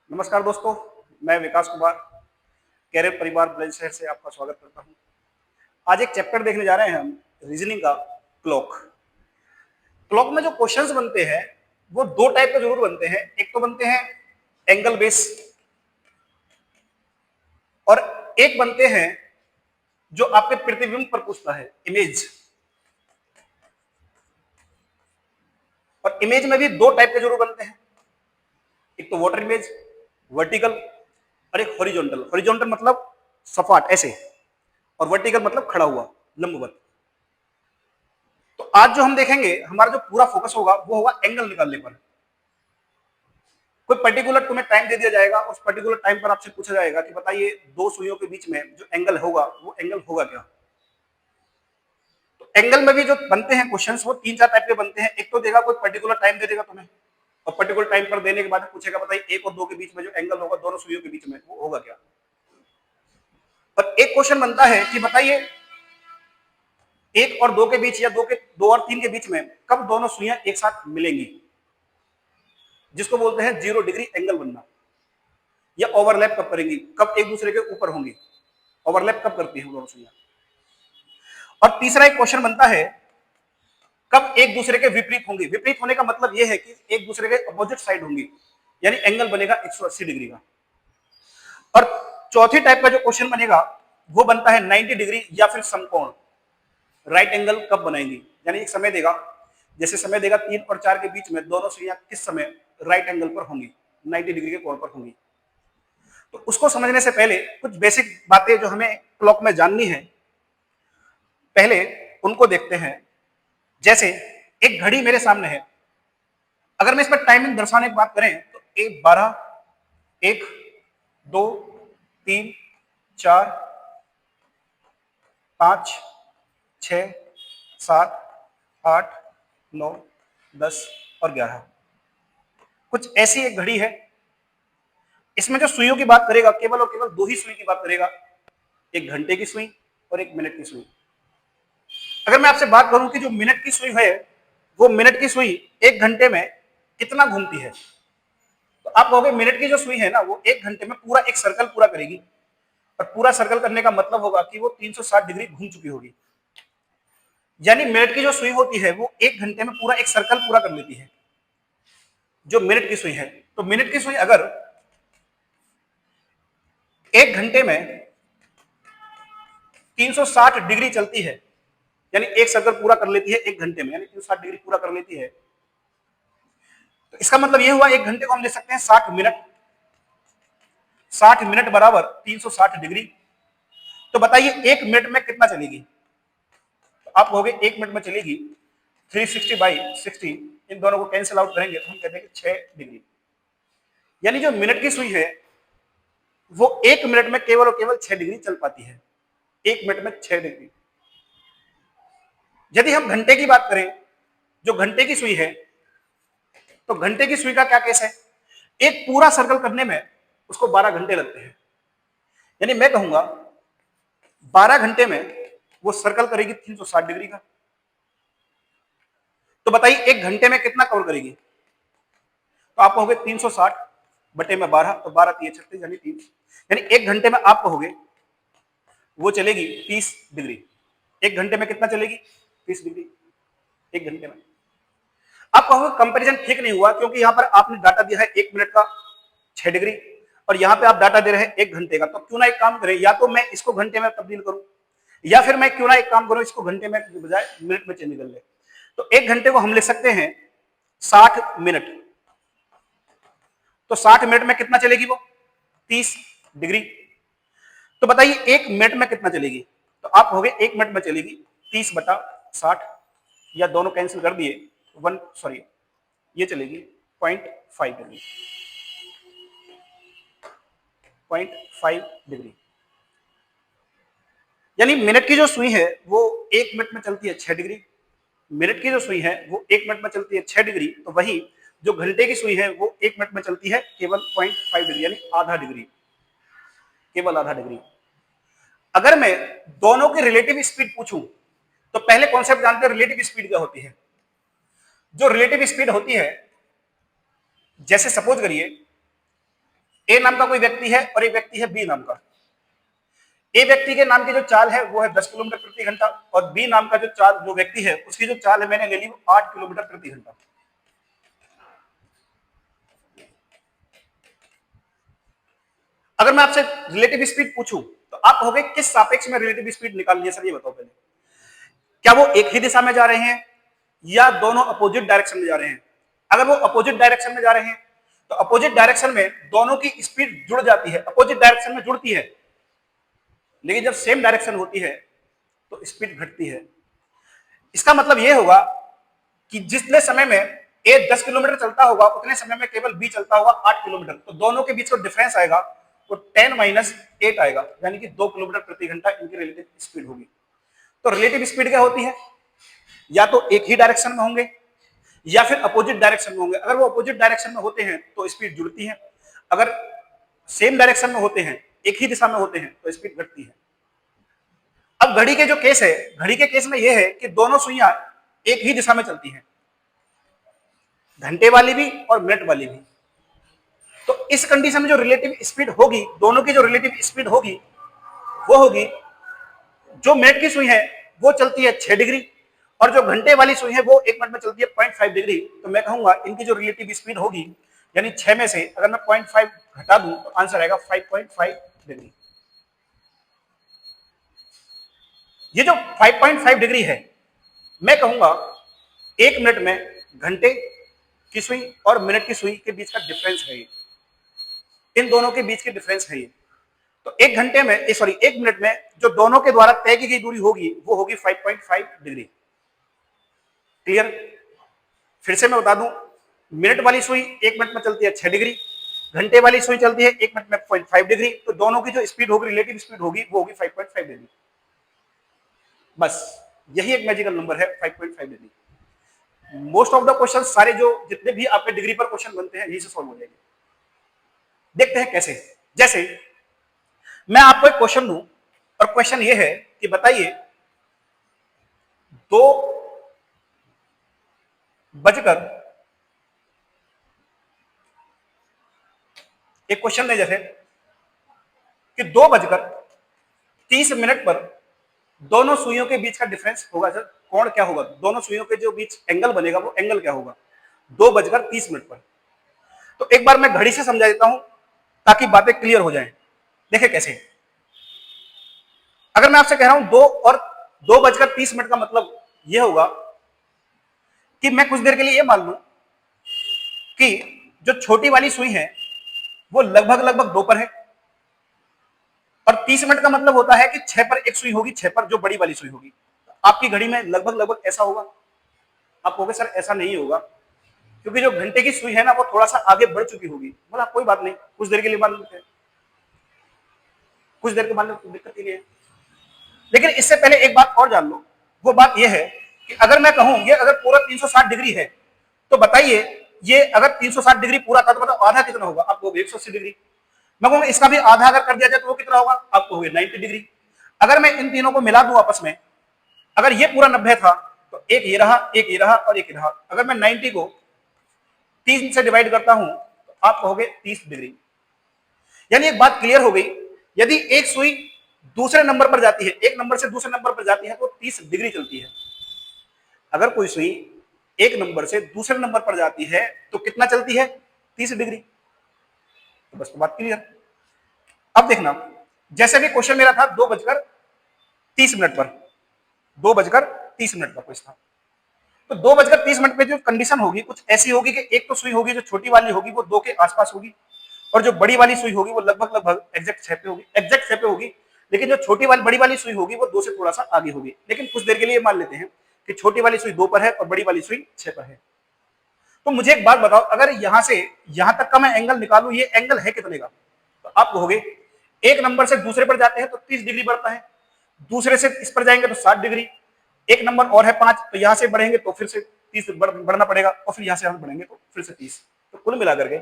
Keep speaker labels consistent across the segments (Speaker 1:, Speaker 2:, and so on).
Speaker 1: नमस्कार दोस्तों, मैं विकास कुमार कैरियर परिवार बुलंदशहर से आपका स्वागत करता हूं। आज एक चैप्टर देखने जा रहे हैं हम रीजनिंग का, क्लॉक। क्लॉक में जो क्वेश्चंस बनते हैं वो दो टाइप के जरूर बनते हैं। एक तो बनते हैं एंगल बेस और एक बनते हैं जो आपके प्रतिबिंब पर पूछता है, इमेज। और इमेज में भी दो टाइप के जरूर बनते हैं, एक तो वाटर इमेज वर्टिकल और एक हॉरिजॉन्टल। हॉरिजॉन्टल मतलब सपाट ऐसे, और वर्टिकल मतलब खड़ा हुआ लंबवत। तो आज जो हम देखेंगे, हमारा जो पूरा फोकस होगा वो होगा एंगल निकालने पर। कोई पर्टिकुलर तुम्हें टाइम दे दिया जाएगा, उस पर्टिकुलर टाइम पर आपसे पूछा जाएगा कि बताइए दो सुइयों के बीच में जो एंगल होगा वो एंगल होगा क्या। तो एंगल में भी जो बनते हैं क्वेश्चंस वो तीन चार टाइप के बनते हैं। एक तो देगा कोई पर्टिकुलर टाइम दे देगा तुम्हें, और पर्टिकुलर टाइम पर देने के बाद पूछेगा बताइए एक और दो के बीच में जो एंगल होगा दोनों सुइयों के बीच में वो होगा क्या। और एक क्वेश्चन बनता है कि बताइए एक और दो के बीच या दो और तीन के बीच में कब दोनों सुइयां एक साथ मिलेंगी, जिसको बोलते हैं 0 डिग्री एंगल बनना। या ओवरलैप कब करेंगी, कब एक दूसरे के ऊपर होंगी, ओवरलैप कब करती है दोनों सुइयां। और तीसरा एक क्वेश्चन बनता है कब एक दूसरे के विपरीत होंगी। विपरीत होने का मतलब यह है कि एक दूसरे के अपोजिट साइड होंगी, यानी एंगल बनेगा 180 डिग्री का। और चौथी टाइप का जो क्वेश्चन बनेगा वो बनता है 90 डिग्री या फिर समकोण। राइट एंगल कब बनाएंगी, यानी एक समय देगा, जैसे समय देगा 3 और 4 के बीच में दोनों सुइयां किस समय राइट एंगल पर होंगी, 90 डिग्री के कोण पर होंगी। तो उसको समझने से पहले कुछ बेसिक बातें जो हमें क्लॉक में जाननी है, पहले उनको देखते हैं। जैसे एक घड़ी मेरे सामने है, अगर मैं इस पर टाइमिंग दर्शाने की बात करें तो 1:12, 1, 2, 3, 4, 5, 6, 7, 8, 9, 10 और 11। कुछ ऐसी एक घड़ी है। इसमें जो सुइयों की बात करेगा केवल और केवल दो ही सुई की बात करेगा, एक घंटे की सुई और एक मिनट की सुई। अगर मैं आपसे बात करूं कि जो मिनट की सुई है वो मिनट की सुई एक घंटे में कितना घूमती है, तो आप कहोगे मिनट की जो सुई है ना वो एक घंटे में पूरा एक सर्कल पूरा करेगी। और पूरा सर्कल करने का मतलब होगा कि वो 360 डिग्री घूम चुकी होगी। यानी मिनट की जो सुई होती है वो एक घंटे में पूरा एक सर्कल पूरा कर लेती है, जो मिनट की सुई है। तो मिनट की सुई अगर एक घंटे में 360 डिग्री चलती है, यानी एक सर्कल पूरा कर लेती है एक घंटे में, यानी 360 डिग्री पूरा कर लेती है, तो इसका मतलब यह हुआ एक घंटे को हम ले सकते हैं 60 मिनट। 60 मिनट बराबर 360 डिग्री। तो बताइए एक मिनट में कितना चलेगी, तो आप कहोगे एक मिनट में चलेगी 360/60। इन दोनों को कैंसिल आउट करेंगे तो हम कहते हैं कि 6 डिग्री। यानी जो मिनट की सुई है वो एक मिनट में केवल और केवल 6 डिग्री चल पाती है, एक मिनट में 6 डिग्री। यदि हम घंटे की बात करें, जो घंटे की सुई है, तो घंटे की सुई का क्या केस है, एक पूरा सर्कल करने में उसको 12 घंटे लगते हैं। यानी मैं कहूंगा 12 घंटे में वो सर्कल करेगी 360 डिग्री का। तो बताइए एक घंटे में कितना कवर करेगी, तो आप कहोगे 360 बटे में 12, तो 12 3 36 यानी 30। यानी एक घंटे में आप कहोगे वो चलेगी 30 डिग्री। एक घंटे में कितना चलेगी, 30 डिग्री एक घंटे में। आप कहोगे कंपैरिजन ठीक नहीं हुआ, क्योंकि यहां पर आपने डाटा दिया है एक मिनट का 6 डिग्री और यहां पे आप डाटा दे रहे हैं एक घंटे का। तो क्यों ना एक काम करें, या तो मैं इसको घंटे में तब्दील करूं, या फिर मैं क्यों ना एक काम करूं इसको घंटे में के बजाय मिनट में चेंज कर ले। तो एक घंटे को हम लिख सकते हैं 60 मिनट। तो 60 मिनट में कितना चलेगी वो, 30 डिग्री। तो बताइए एक मिनट में कितना चलेगी, तो आप कहोगे एक मिनट में चलेगी 30/60, या दोनों कैंसिल कर दिए 1, सॉरी ये चलेगी 0.5 डिग्री, 0.5 डिग्री। यानी मिनट की जो सुई है वो एक मिनट में चलती है 6 डिग्री, मिनट की जो सुई है वो एक मिनट में चलती है 6 डिग्री। तो वही जो घंटे की सुई है वो एक मिनट में चलती है केवल 0.5 डिग्री, यानी आधा डिग्री, केवल आधा डिग्री। अगर मैं दोनों की रिलेटिव स्पीड पूछूं, तो पहले कॉन्सेप्ट जानते हैं रिलेटिव स्पीड क्या होती है। जो रिलेटिव स्पीड होती है, जैसे सपोज करिए ए नाम का कोई व्यक्ति है और एक व्यक्ति है बी नाम का। ए व्यक्ति के नाम की जो चाल है वो है 10 किलोमीटर प्रति घंटा और बी नाम का जो व्यक्ति है उसकी जो चाल है मैंने ले ली 8 किलोमीटर प्रति घंटा। अगर मैं आपसे रिलेटिव स्पीड पूछूं तो आप कहोगे किस सापेक्ष में रिलेटिव स्पीड निकालनी है सर, ये बताओ पहले। क्या वो एक ही दिशा में जा रहे हैं या दोनों अपोजिट डायरेक्शन में जा रहे हैं? अगर वो अपोजिट डायरेक्शन में जा रहे हैं तो अपोजिट डायरेक्शन में दोनों की स्पीड जुड़ जाती है, अपोजिट डायरेक्शन में जुड़ती है, लेकिन जब सेम डायरेक्शन होती है तो स्पीड घटती है। इसका मतलब यह होगा कि जितने समय में ए 10 किलोमीटर चलता होगा उतने समय में केवल बी चलता होगा 8 किलोमीटर, तो दोनों के बीच का डिफरेंस आएगा वो 10 - 8 आएगा, यानी कि 2 किलोमीटर प्रति घंटा इनकी रिलेटिव स्पीड होगी। तो रिलेटिव स्पीड क्या होती है? या तो एक ही डायरेक्शन में होंगे या फिर अपोजिट डायरेक्शन में होंगे। अगर वो अपोजिट डायरेक्शन में होते हैं तो स्पीड जुड़ती है, अगर सेम डायरेक्शन में होते हैं, एक ही दिशा में होते हैं, तो स्पीड घटती है। अब घड़ी के जो केस है, घड़ी के केस में यह है कि दोनों सुइयां एक ही दिशा में चलती हैं, घंटे वाली भी और मिनट वाली भी। तो इस कंडीशन में जो रिलेटिव स्पीड होगी, दोनों की जो रिलेटिव स्पीड होगी वो होगी, जो मिनट की सुई है वो चलती है 6 डिग्री और जो घंटे वाली सुई है वो 1 मिनट में चलती है 0.5 डिग्री। तो मैं कहूंगा इनकी जो रिलेटिव स्पीड होगी, यानी 6 में से अगर मैं 0.5 घटा दूं तो आंसर आएगा 5.5 डिग्री। ये जो 5.5 डिग्री है, मैं कहूंगा 1 मिनट में घंटे की सुई और मिनट की सुई के बीच का डिफरेंस है ये, इन दोनों के बीच की डिफरेंस है ये। तो 1 घंटे में 1 मिनट में जो दोनों के द्वारा तय की गई दूरी होगी वो होगी 5.5 डिग्री। क्लियर? फिर से मैं बता दूं, मिनट वाली सुई 1 मिनट में चलती है 6 डिग्री, घंटे वाली सुई चलती है 1 मिनट में 0.5 डिग्री, तो दोनों की जो स्पीड होगी, रिलेटिव स्पीड होगी, वो होगी 5.5 डिग्री। बस यही एक मैजिकल नंबर है 5.5 degree. Most of the question सारे जो जितने भी आपके डिग्री पर क्वेश्चन बनते हैं यही से सॉल्व हो जाएंगे। देखते हैं कैसे। जैसे मैं आपको एक क्वेश्चन दूं और क्वेश्चन ये है कि बताइए 2:30 एक क्वेश्चन है जैसे कि 2:30 पर दोनों सुइयों के बीच का डिफरेंस होगा सर, कोण क्या होगा, दोनों सुइयों के जो बीच एंगल बनेगा वो एंगल क्या होगा 2:30 पर। तो एक बार मैं घड़ी से समझा देता हूं ताकि बातें क्लियर हो जाएं। देखिए कैसे। अगर मैं आपसे कह रहा हूं 2:30 का मतलब यह होगा कि मैं कुछ देर के लिए यह मान लूं कि जो छोटी वाली सुई है वो लगभग 2 पर है और 30 मिनट का मतलब होता है कि 6 पर एक सुई होगी, 6 पर जो बड़ी वाली सुई होगी। आपकी घड़ी में लगभग ऐसा होगा। आप कहोगे सर ऐसा नहीं होगा क्योंकि जो घंटे की सुई है ना वो थोड़ा सा आगे बढ़ चुकी होगी। बोला कोई बात नहीं, कुछ देर के लिए मान लेते हैं, कुछ देर के मान लेते, दिक्कत ही नहीं है। लेकिन इससे पहले एक बात और जान लो, वो बात यह है कि अगर मैं कहूं ये अगर पूरा 360 डिग्री है तो बताइए ये अगर 360 डिग्री पूरा था तो बताओ आधा कितना होगा? आपको 180 डिग्री। मैं कहूंगा इसका भी आधा अगर कर दिया जाए तो वो कितना होगा? आपको हो गया 90 डिग्री। अगर मैं इन तीनों को मिला दूं आपस में, अगर ये पूरा 90 था तो एक ये रहा, एक ये रहा और एक ये रहा। अगर मैं 90 को 3 से डिवाइड करता हूं तो आप कहोगे 30 डिग्री। यानी एक बात क्लियर हो गई, यदि एक सुई दूसरे नंबर पर जाती है, एक नंबर से दूसरे नंबर पर जाती है तो 30 डिग्री चलती है। अगर कोई सुई एक नंबर से दूसरे नंबर पर जाती है तो कितना चलती है? 30 डिग्री। तो बस तो बात क्लियर। अब देखना, जैसे भी क्वेश्चन मेरा था 2:30 पर, 2:30 का क्वेश्चन था, तो 2:30 पे जो कंडीशन होगी कुछ ऐसी होगी कि एक तो सुई होगी जो छोटी वाली होगी वो 2 के आसपास होगी और जो बड़ी वाली सुई होगी वो लगभग एग्जैक्ट 6 पे होगी, एग्जैक्ट 6 पे होगी। लेकिन जो छोटी वाली बड़ी वाली सुई होगी वो 2 से थोड़ा सा आगे होगी। लेकिन कुछ देर के लिए मान लेते हैं कि छोटी वाली सुई 2 पर है और बड़ी वाली सुई 6 पर है। तो मुझे एक बात बताओ, अगर यहां से यहां तक का मैं एंगल निकालूं, ये एंगल है कितने का? तो आप कहोगे एक नंबर से दूसरे पर जाते हैं तो 30 डिग्री बढ़ता है, दूसरे से इस पर जाएंगे तो 60 डिग्री, एक नंबर और है 5 तो यहां से बढ़ेंगे तो फिर से 30 बढ़ना पड़ेगा और फिर यहां से हम बढ़ेंगे तो फिर से 30। तो कुल मिलाकर के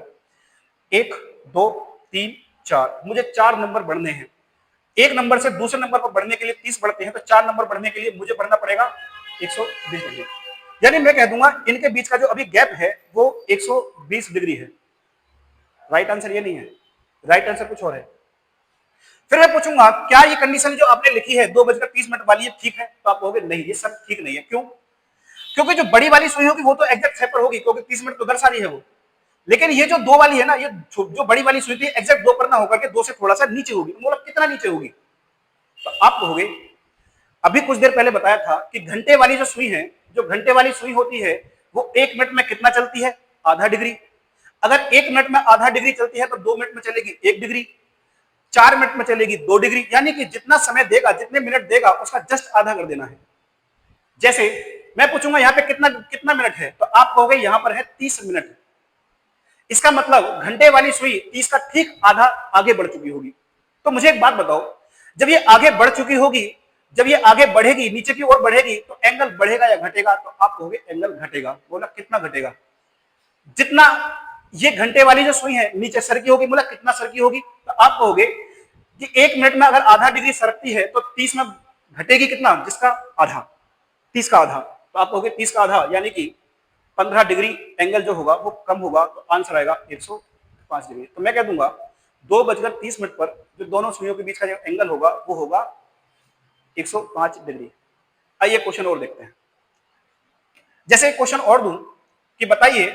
Speaker 1: 1 2 3 4 मुझे 4 नंबर बढ़ने हैं। एक नंबर से दूसरे नंबर पर बढ़ने के लिए 30 बढ़ते हैं तो 4 नंबर बढ़ने के लिए मुझे बढ़ना पड़ेगा 120 डिग्री। यानी मैं कह दूंगा इनके बीच का जो अभी गैप है वो 120 डिग्री है। राइट आंसर ये नहीं है, राइट आंसर कुछ और है। फिर मैं पूछूंगा क्या ये कंडीशन जो आपने लिखी है 2:30 वाली ये ठीक है, तो आप कहोगे नहीं ये सब ठीक नहीं है। क्यों? क्योंकि जो बड़ी वाली सुई होगी वो तो एग्जैक्ट 6 पर होगी, क्योंकि 30 मिनट तो उधर सारी है वो। लेकिन ये जो 2 वाली है ना, ये जो बड़ी वाली सुई थी एग्जैक्ट 2 पर ना होकर के 2 से थोड़ा सा नीचे होगी। मतलब कितना नीचे होगी? तो आप कहोगे अभी कुछ देर पहले बताया था कि घंटे वाली जो सुई है, जो घंटे वाली सुई होती है वो 1 मिनट में कितना चलती है? आधा डिग्री। अगर 1 मिनट में आधा डिग्री चलती है तो 2 मिनट में चलेगी 1 डिग्री, 4 मिनट में चलेगी 2 डिग्री। यानी कि जितना समय देगा, जितने मिनट देगा उसका जस्ट आधा कर देना है। जैसे मैं पूछूंगा यहाँ पे कितना कितना मिनट है, तो आप कहोगे यहाँ पर है 30 मिनट। इसका मतलब घंटे वाली सुई 30 का ठीक आधा आगे बढ़ चुकी होगी। तो मुझे एक बात बताओ, जब ये आगे बढ़ चुकी होगी, जब ये आगे बढ़ेगी, नीचे की ओर बढ़ेगी, तो एंगल बढ़ेगा या घटेगा? तो आप कहोगे एंगल घटेगा। बोला कितना घटेगा? जितना ये घंटे वाली जो सुई है नीचे सरकी होगी, बोला कितना सरकी होगी? तो आप कहोगे कि 1 मिनट में अगर आधा डिग्री सरकती है तो 30 में घटेगी कितना? जिसका आधा, 30 का आधा। तो आप कहोगे 30 का आधा यानी कि 15 डिग्री एंगल जो होगा वो कम होगा, तो आंसर आएगा 105 डिग्री। तो मैं कह दूंगा 2:30 पर जो दोनों सुइयों के बीच का जो एंगल होगा वो होगा 105 डिग्री। आइए क्वेश्चन और देखते हैं। जैसे क्वेश्चन और दूं कि बताइए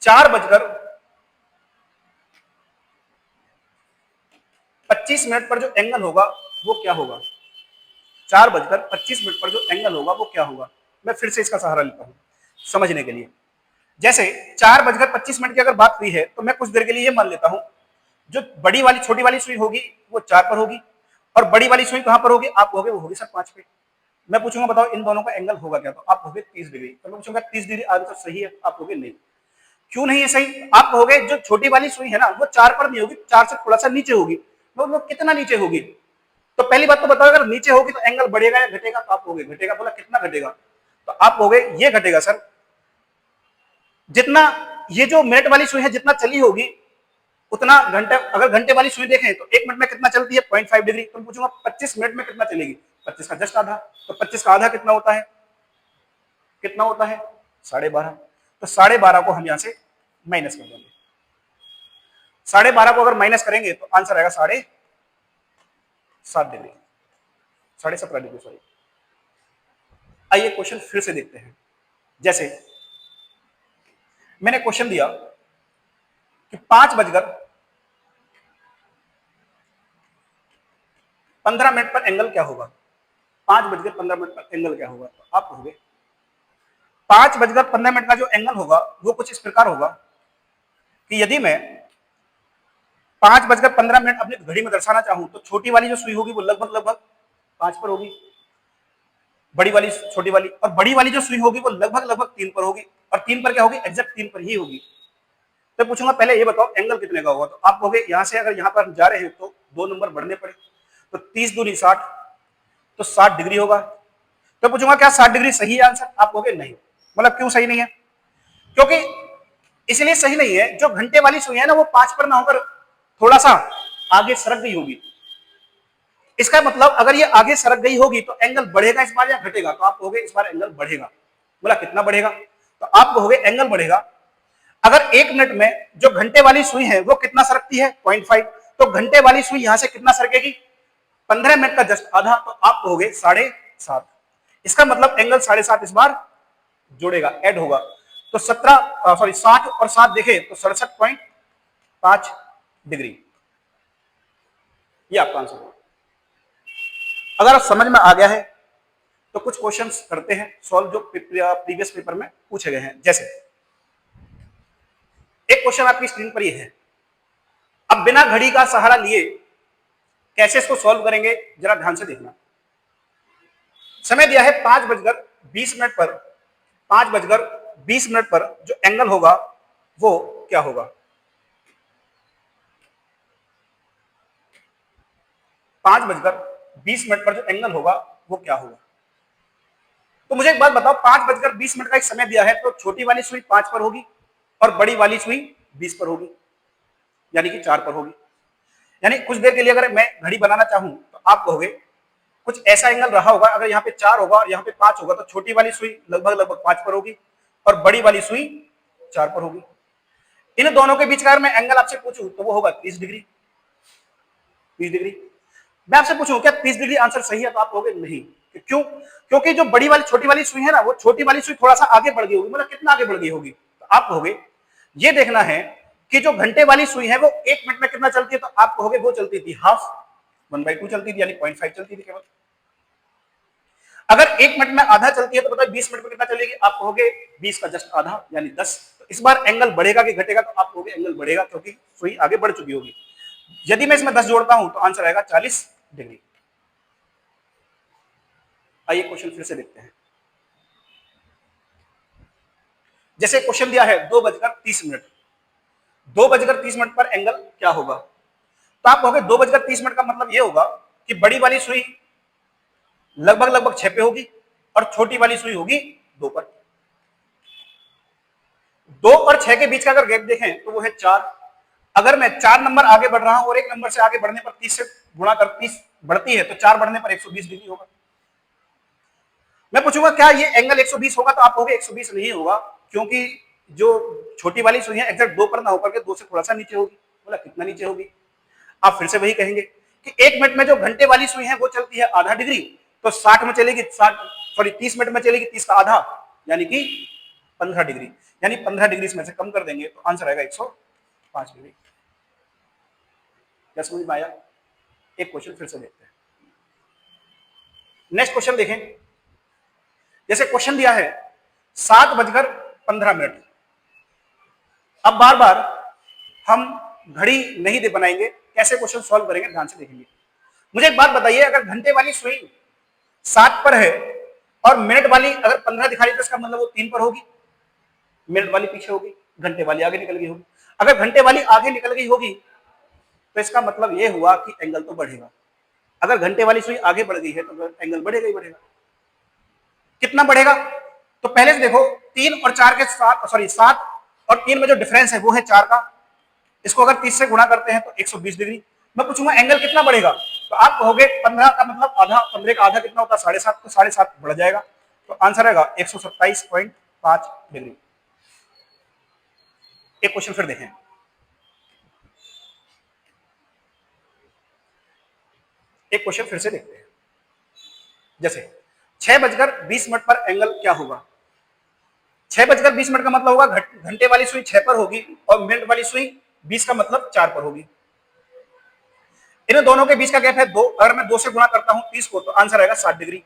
Speaker 1: 4:25 पर जो एंगल होगा वो क्या होगा? 4:25 पर जो एंगल होगा वो क्या होगा? मैं फिर से इसका सहारा लेता हूं समझने के लिए। जैसे 4:25 की अगर बात हुई है तो मैं कुछ देर के लिए ये मान लेता हूं जो बड़ी वाली छोटी वाली सुई होगी वो 4 पर होगी, और बड़ी वाली सुई कहां पर होगी? आप कहोगे वो होगी सर 5 पे। मैं पूछूंगा बताओ इन दोनों का एंगल होगा क्या? तो आप कहोगे 30 डिग्री। तो मैं पूछूंगा 30 डिग्री आंसर सही है? आप कहोगे नहीं। क्यों नहीं है सही? आप कहोगे जो छोटी वाली सुई है ना वो 4 पर नहीं होगी, 4 से थोड़ा सा नीचे होगी। वो कितना नीचे होगी? तो पहली बात तो बताओ अगर नीचे होगी तो एंगल बढ़ेगा या घटेगा? तो आप कहोगे घटेगा। बोला कितना घटेगा? तो आप कहोगे ये घटेगा सर, जितना ये जो मिनट वाली सुई है जितना चली होगी उतना घंटे, अगर घंटे वाली सुई देखें तो 1 मिनट में कितना चलती है? 0.5 डिग्री। तो पूछूंगा 25 मिनट में कितना चलेगी? 25 का जस्ट आधा। तो 25 का आधा कितना होता है? कितना होता है? 12.5। तो 12.5 को हम यहां से माइनस कर देंगे। 12.5 को अगर माइनस करेंगे तो आंसर आएगा 7.5 डिग्री, 17.5 डिग्री सॉरी। आइए क्वेश्चन फिर से देखते हैं। जैसे मैंने क्वेश्चन दिया कि 5:15 पर एंगल क्या होगा? 5:15 पर एंगल क्या होगा? तो आप कहोगे 5:15 का जो एंगल होगा वो कुछ इस प्रकार होगा कि यदि मैं 5:15 अपनी घड़ी में दर्शाना चाहूं तो छोटी वाली जो सुई होगी वो लगभग लगभग 5 पर होगी, बड़ी वाली छोटी वाली, और बड़ी वाली जो सुई होगी वो लगभग लगभग 3 पर होगी, और 3 पर क्या होगी? एग्जैक्ट 3 पर ही होगी। तो पूछूंगा पहले ये बताओ एंगल कितने का होगा? तो आप कहोगे यहां से अगर यहां पर हम जा रहे हैं तो 2 नंबर बढ़ने पड़े, तो 30 दूनी 60, तो 60 डिग्री होगा। तो पूछूंगा क्या 60 डिग्री सही है आंसर? आप कहोगे नहीं। मतलब क्यों सही नहीं है? क्योंकि इसलिए सही नहीं है जो घंटे वाली सुई है ना वो 5 पर ना होकर थोड़ा सा आगे सरक गई होगी। इसका मतलब अगर ये आगे सरक गई होगी तो एंगल बढ़ेगा इस बार या घटेगा? तो आप कहोगे इस बार एंगल बढ़ेगा। बोला कितना बढ़ेगा? तो आप कहोगे एंगल बढ़ेगा। अगर 1 मिनट में जो घंटे वाली सुई है वो कितना सरकती है? 0.5। तो घंटे वाली सुई यहां से कितना सरकेगी? 15 मिनट का जस्ट आधा। तो आप कहोगे 7.5। इसका मतलब एंगल 7.5 इस बार जुड़ेगा, ऐड होगा। तो 60 और 7 देखें तो 67.5 डिग्री। ये आपका आंसर होगा। अगर आप समझ में आ गया है तो कुछ क्वेश्चंस करते हैं सॉल्व जो प्रीवियस पेपर में पूछे गए हैं। जैसे एक क्वेश्चन आपकी स्क्रीन पर ये है, अब बिना घड़ी का सहारा लिए कैसे इसको सॉल्व करेंगे जरा ध्यान से देखना। समय दिया है 5:20 पर, 5:20 पर जो एंगल होगा वो क्या होगा? 5:20 पर जो एंगल होगा वो क्या होगा? तो मुझे एक बात बताओ, 5:20 का एक समय दिया है तो छोटी वाली सुई 5 पर होगी और बड़ी वाली सुई 20 पर होगी, यानी कि 4 पर होगी। यानी कुछ देर के लिए अगर मैं घड़ी बनाना चाहूं तो आप कहोगे कुछ ऐसा एंगल रहा होगा, अगर यहाँ पे 4 होगा और यहाँ पे 5 होगा तो छोटी वाली सुई लगभग लगभग 5 पर होगी और बड़ी वाली सुई 4 पर होगी। इन दोनों के बीच का अगर मैं एंगल आपसे पूछूं तो वो होगा 30 डिग्री। 30 डिग्री। मैं आपसे पूछूं क्या 30 डिग्री आंसर सही है, तो आप कहोगे नहीं। क्यों? क्योंकि जो बड़ी वाली छोटी वाली सुई है ना, वो छोटी वाली सुई थोड़ा सा आगे बढ़ गई होगी। मतलब कितना आगे बढ़ गई होगी? तो आप कहोगे ये देखना है कि जो घंटे वाली सुई है वो 1 मिनट में कितना चलती है, तो आप कहोगे वो चलती थी हाफ, 1/2 चलती थी, यानी 0.5 चलती थी केवल। अगर 1 मिनट में आधा चलती है तो बताइए 20 मिनट में कितना चलेगी? आप कहोगे 20 का जस्ट आधा, यानी 10। तो इस बार एंगल बढ़ेगा कि घटेगा? तो आप कहोगे एंगल बढ़ेगा, क्योंकि सुई आगे बढ़ चुकी होगी। यदि मैं इसमें 10 जोड़ता हूं तो आंसर आएगा 40 डिग्री। आइए क्वेश्चन फिर से देखते हैं। जैसे क्वेश्चन दिया है 2:30, 2:30 पर एंगल क्या होगा? तो आप कहोगे 2:30 का मतलब ये होगा कि बड़ी वाली सुई लगभग लगभग 6 पे होगी और छोटी वाली सुई होगी 2 पर। 2 और 6 के बीच का अगर गैप देखें तो वो है 4। अगर मैं 4 नंबर आगे बढ़ रहा हूं और 1 नंबर से आगे बढ़ने पर 30 से गुणा कर 30 बढ़ती है, तो 4 बढ़ने पर 120 डिग्री होगा। मैं पूछूंगा क्या ये एंगल 120 होगा? तो आप कहोगे 120 नहीं होगा, क्योंकि जो छोटी वाली सुई है एग्जैक्ट 2 पर ना होकर के 2 से थोड़ा सा नीचे होगी। बोला कितना नीचे होगी? आप फिर से वही कहेंगे कि 1 मिनट में जो घंटे वाली सुई है वो चलती है आधा डिग्री, तो 60 में चलेगी 30 मिनट में चलेगी 30 का आधा, यानी कि 15 डिग्री। यानी 15 डिग्री इसमें से कम कर देंगे तो आंसर आएगा 105 डिग्री। क्या समझ में आया? एक क्वेश्चन फिर से देखते हैं। नेक्स्ट क्वेश्चन देखें। जैसे क्वेश्चन दिया है 7:15। अब बार बार हम घड़ी नहीं दे बनाएंगे, कैसे क्वेश्चन सॉल्व करेंगे ध्यान से देखेंगे। मुझे एक बात बताइए, अगर घंटे वाली सुई 7 पर है और मिनट वाली अगर 15 दिखा रही तो इसका मतलब वो 3 पर होगी, मिनट वाली पीछे होगी, घंटे वाली आगे निकल गई होगी। अगर घंटे वाली आगे निकल गई होगी तो इसका मतलब ये हुआ कि एंगल तो बढ़ेगा। अगर घंटे वाली सुई आगे बढ़ गई है तो एंगल बढ़ेगा ही बढ़ेगा। कितना बढ़ेगा? तो पहले से देखो 3 और 4 के साथ, सॉरी 7 और 3 में जो डिफरेंस है वो है 4 का। इसको अगर 30 से गुणा करते हैं तो 120 डिग्री। मैं पूछूंगा एंगल कितना बढ़ेगा? तो आप कहोगे 15 का मतलब आधा, 15 का आधा कितना होता है? 7.5, तो 7.5 बढ़ जाएगा, तो आंसर आएगा 127.5 डिग्री। एक क्वेश्चन फिर देखें। एक क्वेश्चन फिर से देखते हैं। जैसे 6:20 पर एंगल क्या होगा? 6:20 का मतलब होगा घंटे वाली सुई 6 पर होगी और मिनट वाली सुई 20 का मतलब 4 पर होगी। इन दोनों के बीच का गैप है 2। अगर मैं 2 से गुणा करता हूं 30 को तो आंसर आएगा 60 डिग्री।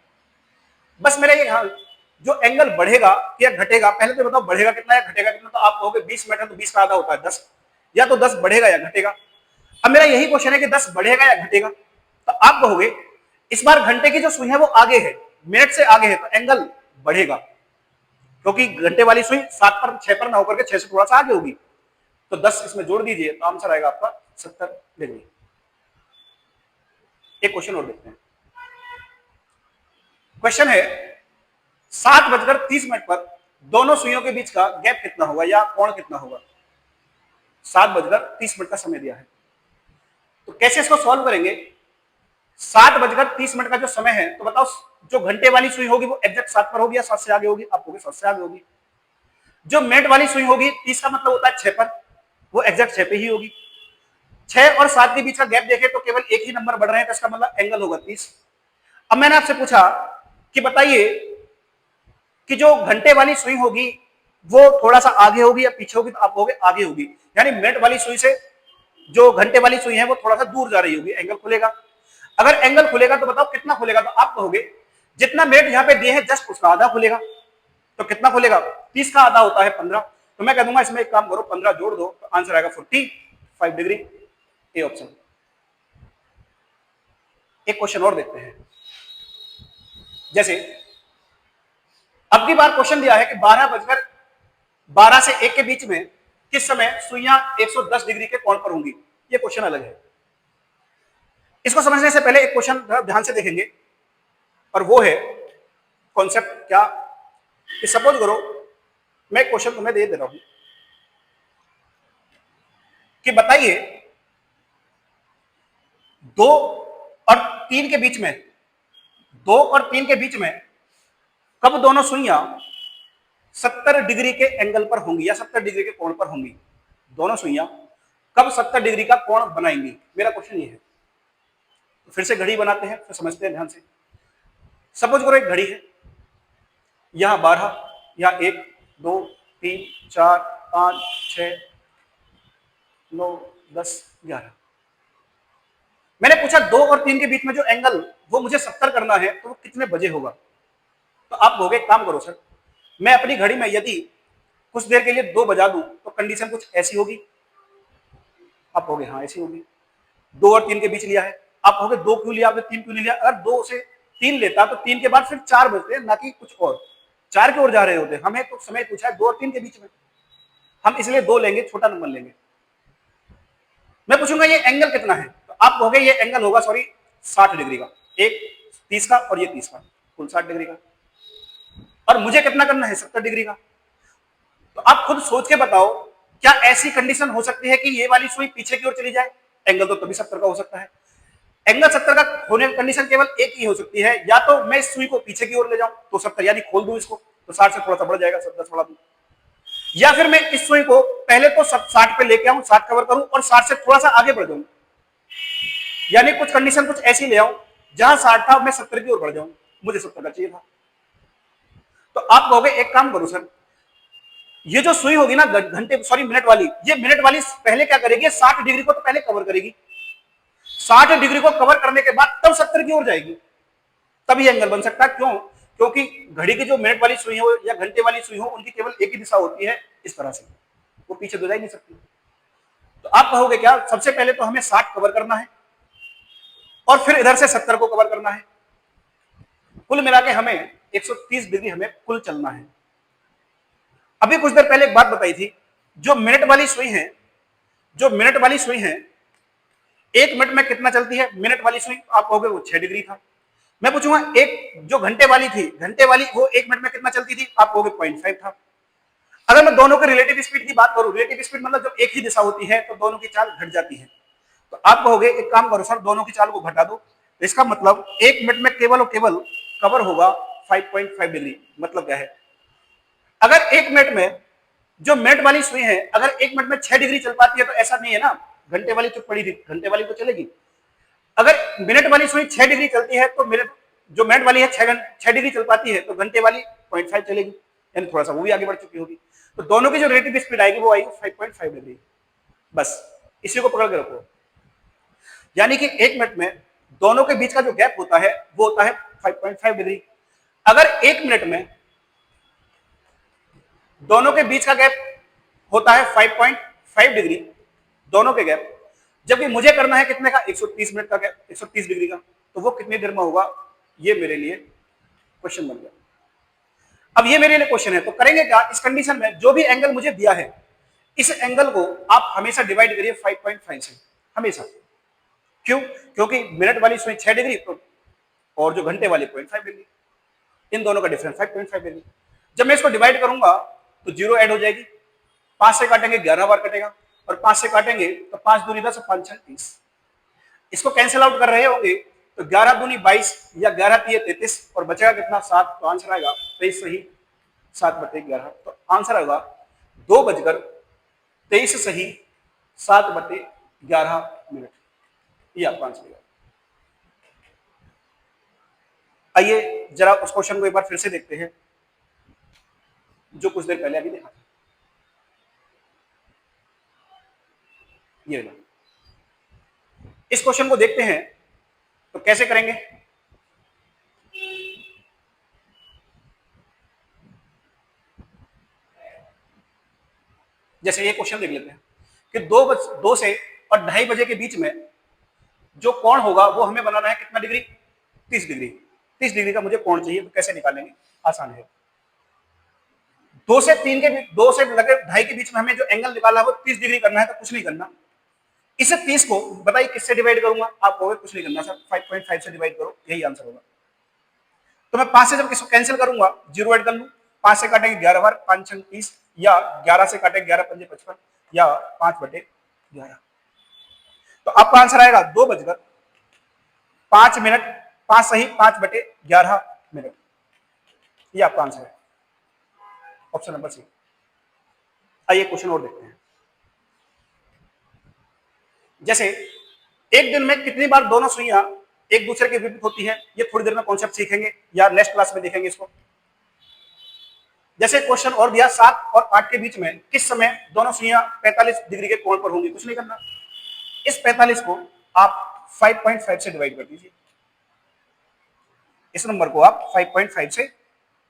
Speaker 1: बस मेरा ये हाल, जो एंगल बढ़ेगा या घटेगा, पहले तो बताओ बढ़ेगा कितना या घटेगा कितना? तो आप कहोगे 20 मिनट है तो 20 का आधा होता है 10, या तो 10 बढ़ेगा या घटेगा। अब मेरा यही क्वेश्चन है कि 10 बढ़ेगा या घटेगा? तो आप कहोगे इस बार घंटे की जो सुई है वो आगे है, मिनट से आगे है, तो एंगल बढ़ेगा, क्योंकि घंटे वाली सुई 7 पर 6 पर ना होकर के 6 से थोड़ा सा आगे होगी। तो 10 इसमें जोड़ दीजिए तो आंसर आएगा आपका 70 डिग्री। एक क्वेश्चन और देखते हैं। क्वेश्चन है 7:30 पर दोनों सुइयों के बीच का गैप कितना होगा या कोण कितना होगा? 7:30 का समय दिया है, तो कैसे इसको सॉल्व करेंगे? 7:30 का जो समय है, तो बताओ जो घंटे वाली सुई होगी वो एग्जैक्ट 7 पर होगी या 7 से आगे होगी? आप कहोगे 7 से आगे होगी। जो मिनट वाली सुई होगी 30 का मतलब होता है 6 पर, वो एग्जैक्ट 6 पे ही होगी। 6 और 7 के बीच का गैप देखें तो केवल एक ही नंबर बढ़ रहे हैं, तो इसका मतलब एंगल होगा 30। अब मैंने आपसे पूछा कि बताइए कि जो घंटे वाली सुई होगी वो थोड़ा सा आगे होगी या पीछे होगी? तो आप कहोगे आगे होगी, यानी मिनट वाली सुई से जो घंटे वाली सुई है वो थोड़ा सा दूर जा रही होगी, एंगल खुलेगा। अगर एंगल खुलेगा तो बताओ कितना खुलेगा? तो आप कहोगे जितना मिनट यहां पे दिए हैं जस्ट उसका आधा खुलेगा। तो कितना खुलेगा? 30 का आधा होता है 15। तो मैं कह दूंगा इसमें एक काम करो 15 जोड़ दो, तो आंसर आएगा 45 डिग्री। A option. एक क्वेश्चन और देखते हैं। जैसे अब की बार क्वेश्चन दिया है कि 12 से 1 के बीच में किस समय सुइयां 110 डिग्री के कोण पर होंगी? ये क्वेश्चन अलग है। इसको समझने से पहले एक क्वेश्चन ध्यान से देखेंगे, और वो है कॉन्सेप्ट क्या कि सपोज करो मैं एक क्वेश्चन तुम्हें दे रहा हूं कि बताइए 2 और 3 के बीच में, 2 और 3 के बीच में कब दोनों सुइयां 70 डिग्री के एंगल पर होंगी या 70 डिग्री के कोण पर होंगी? दोनों सुइयां कब 70 डिग्री का कोण बनाएंगी, मेरा क्वेश्चन ये है। तो फिर से घड़ी बनाते हैं, फिर समझते हैं ध्यान से। सपोज करो एक घड़ी है, यहां 12, यहां 1 2 3 4 5 6 9 10 11। मैंने पूछा 2 और 3 के बीच में जो एंगल वो मुझे 70 करना है, तो वो कितने बजे होगा? तो आप कहोगे काम करो सर, मैं अपनी घड़ी में यदि कुछ देर के लिए 2 बजा दूं तो कंडीशन कुछ ऐसी होगी। आप कहोगे हाँ ऐसी होगी, 2 और 3 के बीच लिया है। आप कहोगे 2 क्यों लिया आपने, 3 क्यों नहीं लिया? अगर 2 से 3 लेता तो 3 के बाद फिर 4 बजते हैं, ना कि कुछ और 4 की ओर जा रहे होते। हमें तो समय पूछा है 2 और 3 के बीच में, हम इसलिए 2 लेंगे, छोटा नंबर लेंगे। मैं पूछूंगा ये एंगल कितना है, तो आप कहोगे ये एंगल होगा सॉरी 60 डिग्री का, एक 30 का और ये 30 का, कुल 60 डिग्री का। और मुझे कितना करना है, 70 डिग्री का। तो आप खुद सोच के बताओ, क्या ऐसी कंडीशन हो सकती है कि ये वाली सुई पीछे की ओर चली जाए? एंगल तो तभी 70 का हो सकता है। एंगल 70 का होने की कंडीशन केवल एक ही हो सकती है, या तो मैं इस सुई को पीछे की ओर ले जाऊं तो 70 यानी खोल दूं इसको, तो 60 से थोड़ा सा बढ़ जाएगा, 10 बढ़ा दूं, या फिर मैं इस सुई को पहले तो 60 पे लेके आऊं, 60 कवर करूं और 60 से थोड़ा सा आगे बढ़ जाऊं, यानी कुछ कंडीशन कुछ ऐसी ले आऊं जहां 60 था मैं 70 की ओर बढ़ जाऊं, मुझे 70 का चाहिए था। तो आप कहोगे एक काम करो सर, ये जो सुई होगी ना घंटे सॉरी मिनट वाली, ये मिनट वाली पहले क्या करेगी, 60 डिग्री को तो पहले कवर करेगी, 60 डिग्री को कवर करने के बाद तब 70 की ओर जाएगी, तभी एंगल बन सकता है। क्यों? क्योंकि घड़ी की जो मिनट वाली सुई हो या घंटे वाली सुई हो, उनकी केवल एक ही दिशा होती है, इस तरह से, वो पीछे तो जा ही नहीं सकती। तो आप कहोगे क्या, सबसे पहले तो हमें 60 कवर करना है और फिर इधर से 70 को कवर करना है, कुल मिला के हमें 130 डिग्री हमें कुल चलना है। अभी कुछ देर पहले एक बात बताई थी, जो मिनट वाली सुई है, जो मिनट वाली सुई है 1 मिनट में कितना चलती है मिनट वाली सुई, आप कहोगे वो 6 डिग्री था। मैं पूछूंगा एक जो घंटे वाली थी, घंटे वाली वो 1 मिनट में कितना चलती थी, आप कहोगे 0.5 था। अगर मैं दोनों के रिलेटिव स्पीड की बात करूं, रिलेटिव स्पीड मतलब जब एक ही दिशा होती है तो दोनों की चाल घट जाती है, तो आप कहोगे एक काम करो सर, दोनों की चाल को घटा दो, इसका मतलब 1 मिनट में केवल और केवल कवर होगा 5.5 डिग्री। मतलब क्या है, अगर 1 मिनट में जो मिनट वाली सुई है अगर 1 मिनट में 6 डिग्री चल पाती है, तो ऐसा नहीं है ना घंटे वाली चुप पड़ी थी, घंटे वाली तो चलेगी। अगर मिनट वाली सुई 6 डिग्री चलती है तो मिनट जो मिनट वाली है 6 डिग्री चल पाती है, तो घंटे वाली 0.5 चलेगी, यानी थोड़ा सा वो भी आगे बढ़ चुकी होगी। तो दोनों की जो रिलेटिव स्पीड आएगी वो आएगी 5.5 डिग्री। बस इसी को पकड़ के रखो, यानी कि 1 मिनट में दोनों के बीच का जो गैप होता है वो होता है 5.5 डिग्री। अगर 1 मिनट में दोनों के बीच का गैप होता है 5.5 डिग्री, दोनों के गैप, जबकि मुझे करना है कितने का, 130 मिनट का गैप, 130 डिग्री का, तो वो कितनी देर में होगा, ये मेरे लिए क्वेश्चन बन गया। अब ये मेरे लिए क्वेश्चन है, तो करेंगे क्या इस कंडीशन में, जो भी एंगल मुझे दिया है इस एंगल को आप हमेशा डिवाइड करिए 5.5 से, हमेशा। क्यों? क्योंकि मिनट वाली सुई 6 डिग्री और जो घंटे वाली 0.5 डिग्री, इन दोनों का डिफरेंस 5.5 डिग्री। जब मैं इसको डिवाइड करूंगा तो 0 ऐड हो जाएगी, 5 से काटेंगे 11 बार कटेगा, और 5 से काटेंगे तो 5 दूनी 10 और 5 6 30। इसको कैंसिल आउट कर रहे होंगे तो 11 दूनी 22 या 11 तिये 33 और बचेगा कितना 7, तो आंसर आएगा 23 सही 7/11। तो आंसर आएगा 2:23 सही 7/11 मिनट, ये आपका आंसर है। आइए जरा उस क्वेश्चन को एक बार फिर से देखते हैं जो कुछ देर पहले अभी देखा था। ये इस क्वेश्चन को देखते हैं तो कैसे करेंगे। जैसे ये क्वेश्चन देख लेते हैं कि 2 से और 2:30 बजे के बीच में जो कोण होगा वो हमें बनाना है कितना डिग्री, 30 डिग्री। 30 डिग्री का मुझे कोण चाहिए, तो कैसे निकालेंगे, आसान है। 2 से 3 के 2 से लगे 2:30 के बीच में हमें जो एंगल निकालना है वो 30 डिग्री करना है, तो कुछ नहीं करना, इसे 30 को बताइए किससे डिवाइड करूंगा, आप कहोगे कुछ नहीं करना सर 5.5 से डिवाइड करो, यही आंसर होगा। तो मैं 5 से जब इसको कैंसिल करूंगा 0 ऐड कर लूं, 5 से काटेंगे 11 बार, 5 6 30, या 11 से काटेंगे 11 5 55, या 5/11। तो आपका आंसर आएगा 2:05 मिनट, 5 सही 5/11 मिनट, ये आपका आंसर है, ऑप्शन नंबर सी। आइए क्वेश्चन और देखते हैं। जैसे एक दिन में कितनी बार दोनों सुइयां एक दूसरे के विपरीत होती है, ये थोड़ी देर में कॉन्सेप्ट सीखेंगे या नेक्स्ट क्लास में देखेंगे इसको। जैसे क्वेश्चन और दिया 7 और 8 के बीच में किस समय दोनों सुइयां 45 डिग्री के कोण पर होंगी, कुछ नहीं करना। इस 45 को आप 5.5 से डिवाइड कर दीजिए, इस नंबर को आप 5.5 से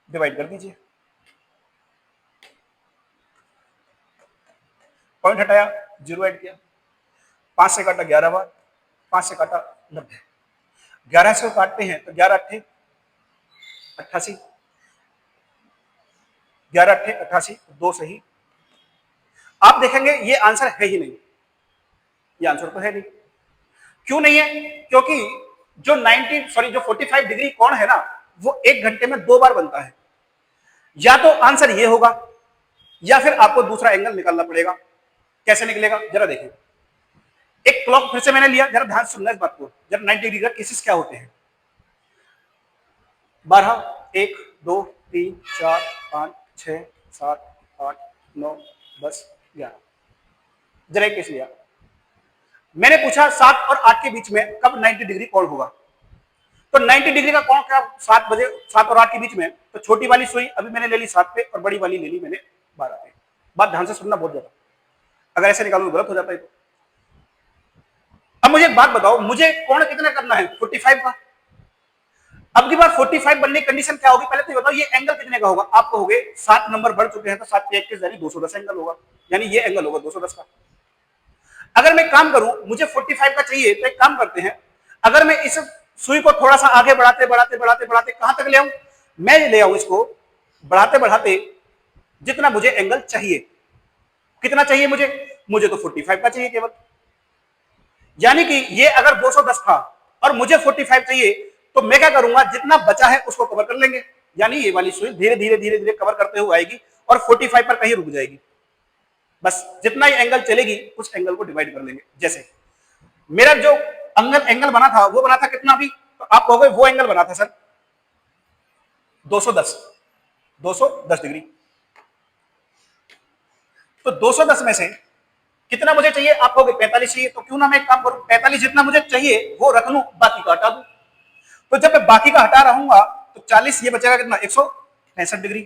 Speaker 1: डिवाइड कर दीजिए, पॉइंट हटाया, 0 ऐड किया, 5 से काटा 11 बार, 5 से काटा 90, 11 से काटते हैं तो 11 अट्ठे 88, 11 अट्ठे 88, 2 सही। आप देखेंगे ये आंसर है ही नहीं, ये आंसर तो है नहीं। क्यों नहीं है? क्योंकि जो 45 डिग्री कोण है ना, वो 1 घंटे में 2 बार बनता है। या तो आंसर ये होगा या फिर आपको दूसरा एंगल निकालना पड़ेगा। कैसे निकलेगा जरा देखिए। एक क्लॉक फिर से मैंने लिया, जरा ध्यान से सुनना इस बात को। जब 90 डिग्री का केसेस क्या होते हैं, 12, 1, 2, 3, 4, 5, 6, 7, 8, 9, 10, 11। जरा एक केस लिया, मैंने पूछा 7 और 8 के बीच में कब 90 डिग्री कोण होगा। तो 90 डिग्री का कोण क्या, 7 और 8 के बीच में। तो छोटी वाली सुई अभी मैंने ले ली 7 पे और बड़ी वाली ले ली मैंने 12 पे। बात ध्यान से सुनना बहुत ज्यादा, अगर ऐसे निकालूं गलत हो जाता है। तो अब मुझे एक बात बताओ, मुझे कोण कितना करना है, 45 का। अब की बार 45 बनने की कंडीशन क्या होगी, पहले तो बताओ ये एंगल कितने का होगा। आप कहोगे 7 नंबर बढ़ चुके हैं तो 7 पे 21 यानी 210 एंगल होगा, यानी ये एंगल होगा 210 का। अगर मैं काम करूं, मुझे 45 का चाहिए, तो एक काम करते हैं, अगर मैं इस सुई को थोड़ा सा आगे बढ़ाते बढ़ाते बढ़ाते बढ़ाते कहां तक ले आऊं, मैं ले आऊं इसको बढ़ाते बढ़ाते जितना मुझे एंगल चाहिए। कितना चाहिए मुझे तो 45 का चाहिए केवल। यानी कि ये अगर 210 था और मुझे 45 चाहिए, तो मैं क्या करूंगा, जितना बचा है उसको कवर कर लेंगे। यानी ये वाली सुई धीरे धीरे धीरे धीरे कवर करते हुए आएगी और 45 पर कहीं रुक जाएगी। बस जितना ही एंगल चलेगी उस एंगल को डिवाइड कर लेंगे। जैसे मेरा जो एंगल बना था वो बना था कितना भी, तो आप कहोगे वो एंगल बना था सर 210 डिग्री। तो 210 में से कितना मुझे चाहिए, आप कहोगे 45 चाहिए। तो क्यों ना मैं एक काम करूं, 45 जितना मुझे चाहिए वो रख लूं, बाकी का हटा दूं। तो जब मैं बाकी का हटा रहूंगा तो 40 ये बचेगा कितना, 165 डिग्री।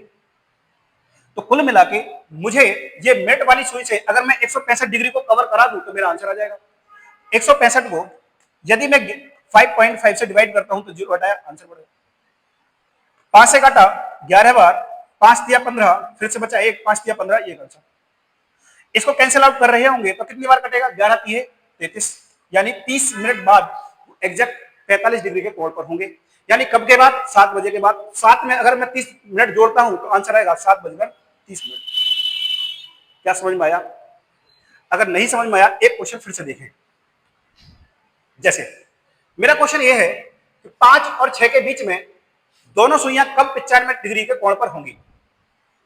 Speaker 1: तो कुल मिला के मुझे ये मेट वाली सुई से अगर मैं 165 डिग्री को कवर करा दूं तो मेरा आंसर आ जाएगा। 165 को यदि मैं 5.5 से डिवाइड करता हूं तो 0 हटाया, आंसर बढ़ेगा। 5 से काटा 11 बार, 5 दिया 15, फिर से बचा 1, 5 दिया 15, ये आंसर। इसको कैंसिल आउट कर रहे होंगे तो कितनी बार कटेगा, 11 3 33, यानी 30 मिनट बाद एग्जैक्ट 45 डिग्री के कोण पर होंगे। यानी कब के बाद, 7 बजे के बाद। 7 में अगर मैं 30 मिनट जोड़ता हूं तो आंसर आएगा 7:30। क्या समझ में आया? अगर नहीं समझ में आया एक क्वेश्चन फिर से देखें। जैसे मेरा क्वेश्चन ये है कि 5 और 6 के बीच में दोनों सुइयां कब 95 डिग्री के कोण पर होंगी,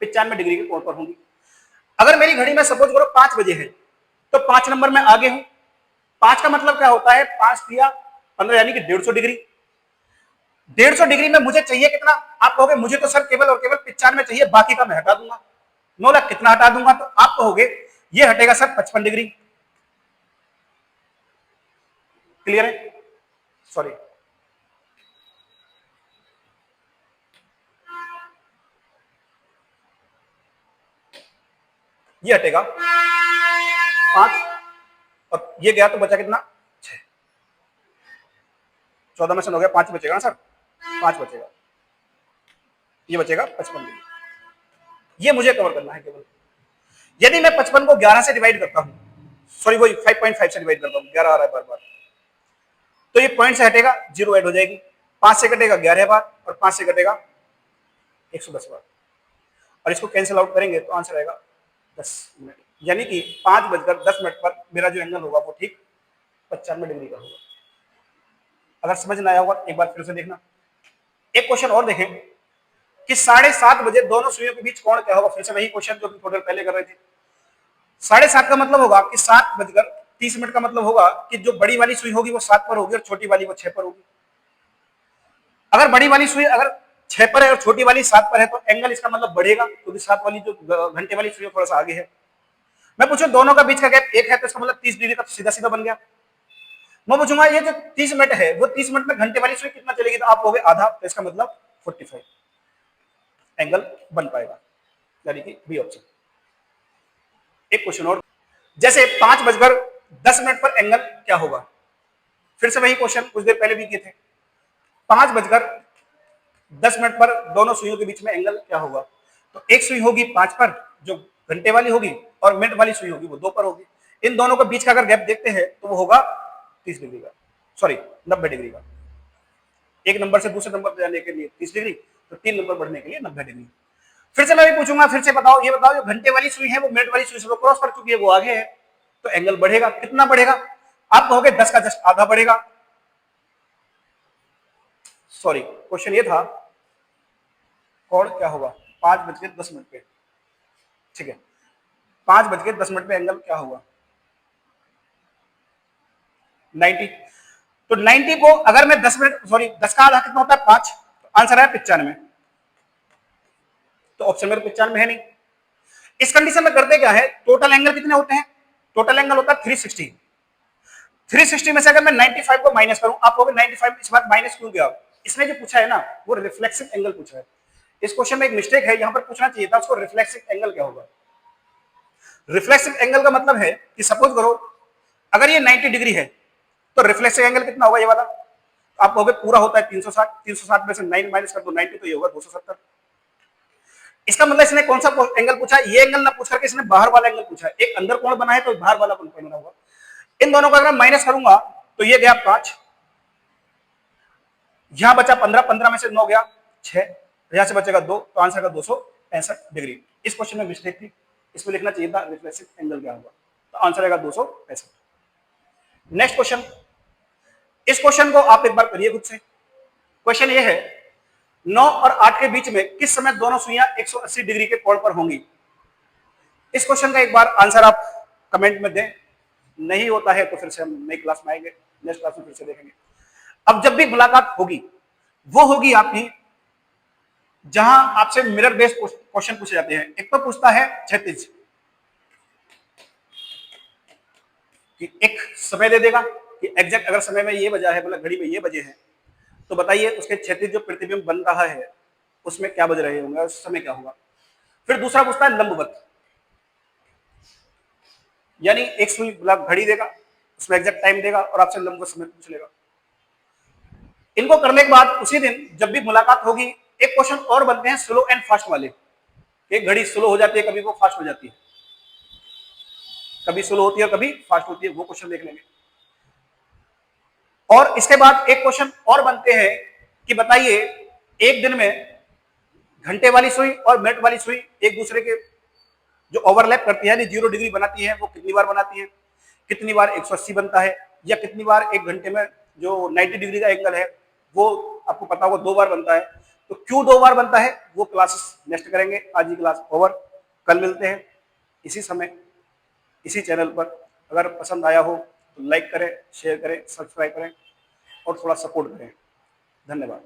Speaker 1: 95 डिग्री के कोण पर होंगी। अगर मेरी घड़ी में सपोज करो 5 बजे है तो 5 नंबर में आगे हूं। 5 का मतलब क्या होता है, 5 दिया 15 यानी कि 150 डिग्री। 150 डिग्री में मुझे चाहिए कितना, आप कहोगे मुझे तो सर केवल और केवल 95 चाहिए, बाकी का मैं हटा दूंगा। 9 लाख कितना हटा दूंगा, तो आप कहोगे ये हटेगा सर 55 डिग्री। क्लियर है? सॉरी, ये हटेगा 5 और ये गया तो बचा कितना, 6। 14 में से 9 गया, 5 बचेगा ना सर, 5 बचेगा, ये बचेगा 55 डिग्री। ये मुझे कवर करना है केवल। यदि मैं 55 को 11 से डिवाइड करता हूं, सॉरी वही 5.5 से डिवाइड करता हूं, 11 आ रहा है बार बार, तो ये पॉइंट से हटेगा, 0 ऐड हो जाएगी। 5 से कटेगा 11 बार और 5 से कटेगा 110 बार, और इसको कैंसिल आउट करेंगे तो आंसर आएगा 10 मिनट। यानी कि 5:10 पर मेरा जो एंगल होगा वो ठीक 95 डिग्री का होगा। अगर समझ में आया होगा एक बार फिर से देखना। एक क्वेश्चन और देखें कि 7:30 बजे दोनों सुइयों के बीच कोण क्या होगा। फिर से वही क्वेश्चन जो थोड़ी देर पहले कर रहे थे। 7:30 का मतलब होगा कि 7:30 का मतलब होगा कि जो बड़ी वाली सुई होगी वो 7 पर होगी और छोटी वाली वो 6 पर होगी। अगर बड़ी वाली सुई अगर 6 पर है और छोटी वाली 7 पर है तो एंगल इसका मतलब बढ़ेगा, क्योंकि 7 वाली जो घंटे वाली सुई थोड़ा सा आगे है। मैं पूछूं दोनों का बीच का गैप 1 है तो इसका मतलब 30 डिग्री का सीधा सीधा बन गया। मैं पूछूंगा ये जो 30 मिनट है वो 30 मिनट में घंटे वाली सुई कितना चलेगी, तो आप कहोगे आधा, तो इसका मतलब 45 एंगल बन पाएगा, यानी कि बी ऑप्शन। एक क्वेश्चन और, जैसे 5:10 पर एंगल क्या होगा, फिर से वही क्वेश्चन कुछ देर पहले भी किए थे। 5:10 पर दोनों सुइयों के बीच में एंगल क्या होगा, तो एक सुई होगी 5 पर जो घंटे वाली होगी, और मिनट वाली सुई होगी वो 2 पर होगी। इन दोनों के बीच का अगर गैप देखते हैं तो वो होगा 30 डिग्री का, सॉरी 90 डिग्री का। एक नंबर से दूसरे नंबर पर जाने के लिए 30 डिग्री, तो 3 नंबर बढ़ने के लिए 90 डिग्री। फिर से मैं भी पूछूंगा, फिर से बताओ, ये बताओ जो घंटे वाली सुई है वो मिनट वाली सुई से तो क्रॉस कर चुकी है, वो आगे है, तो एंगल बढ़ेगा, कितना बढ़ेगा, आप कहोगे 10 का जस्ट आधा बढ़ेगा। सॉरी, क्वेश्चन ये था कोण क्या होगा 5:10 पे, ठीक है, 5:10 पे एंगल क्या होगा 90। तो 90 को अगर मैं 10 मिनट, सॉरी 10 का आधा कितना होता है 5, तो आंसर है 95, तो ऑप्शन मेरे 95 है नहीं। इस कंडीशन में करते क्या है, टोटल एंगल कितने होते हैं, टोटल एंगल होता है 360। 360 में से अगर मैं 95 को माइनस करूं, आप कहोगे 95 इस बार माइनस क्यों गया, इसने जो पूछा है ना वो रिफ्लेक्सिव एंगल पूछा है। इस क्वेश्चन में एक मिस्टेक है, यहां पर पूछना चाहिए था उसको रिफ्लेक्सिव एंगल क्या होगा। रिफ्लेक्सिव एंगल का मतलब है कि सपोज करो अगर ये 90 डिग्री है तो रिफ्लेक्सिव एंगल कितना होगा ये वाला, आप कहोगे पूरा होता है 360, 360 में से 9 माइनस कर दो 90, तो ये होगा 270। इसका मतलब इसने कौन सा एंगल पूछा है, ये एंगल ना पूछ करके इसने बाहर वाला एंगल पूछा है। एक अंदर कोण बना है तो बाहर वाला कोण बना होगा। इन दोनों का अगर माइनस करूंगा तो ये गया 5, यहां बचा 15, 15 में से 9 गया 6, यहां से बचेगा 2, तो आंसर का 265 डिग्री। इस क्वेश्चन में मिस्टेक थी, इसमें लिखना चाहिए था रिफ्लेक्सिव एंगल क्या होगा, तो आंसर आएगा 265। नेक्स्ट क्वेश्चन, इस क्वेश्चन को आप एक बार करिए खुद से। क्वेश्चन ये है 9 और 8 के बीच में किस समय दोनों सुइयां 180 डिग्री के कोण पर होंगी। इस क्वेश्चन का एक बार आंसर आप कमेंट में दें, नहीं होता है तो फिर से हम नई क्लास में आएंगे, नेक्स्ट क्लास में फिर से देखेंगे। अब जब भी मुलाकात होगी वो होगी आपकी जहां आपसे मिरर बेस्ड क्वेश्चन पूछे जाते हैं। एक तो पूछता है क्षैतिज, कि एक समय दे देगा कि एग्जैक्ट अगर समय में ये बजा है, मतलब घड़ी में ये बजे हैं, तो बताइए उसके क्षैतिज जो प्रतिबिंब बन रहा है उसमें क्या बज रहे होंगे, उस समय क्या होगा। फिर दूसरा पूछता है लंबवत, यानी एक सुई घड़ी देगा उसमें एग्जैक्ट टाइम देगा और आपसे लंबवत समय पूछ लेगा। इनको करने के बाद उसी दिन जब भी मुलाकात होगी एक क्वेश्चन और बनते हैं स्लो एंड फास्ट वाले। एक घड़ी स्लो हो जाती है, कभी वो फास्ट हो जाती है, कभी स्लो होती है कभी फास्ट होती है, वो क्वेश्चन देख लेंगे। और इसके बाद एक क्वेश्चन और बनते हैं कि बताइए एक दिन में घंटे वाली सुई और मिनट वाली सुई एक दूसरे के जो ओवरलैप करती है, 0 डिग्री बनाती है, वो कितनी बार बनाती है, कितनी बार 180 बनता है, या कितनी बार एक घंटे में जो 90 डिग्री का एंगल है वो आपको पता होगा 2 बार बनता है। तो क्यों 2 बार बनता है वो क्लासेस नेक्स्ट करेंगे। आज की क्लास ओवर, कल मिलते हैं इसी समय इसी चैनल पर। अगर पसंद आया हो तो लाइक करें, शेयर करें, सब्सक्राइब करें और थोड़ा सपोर्ट करें। धन्यवाद।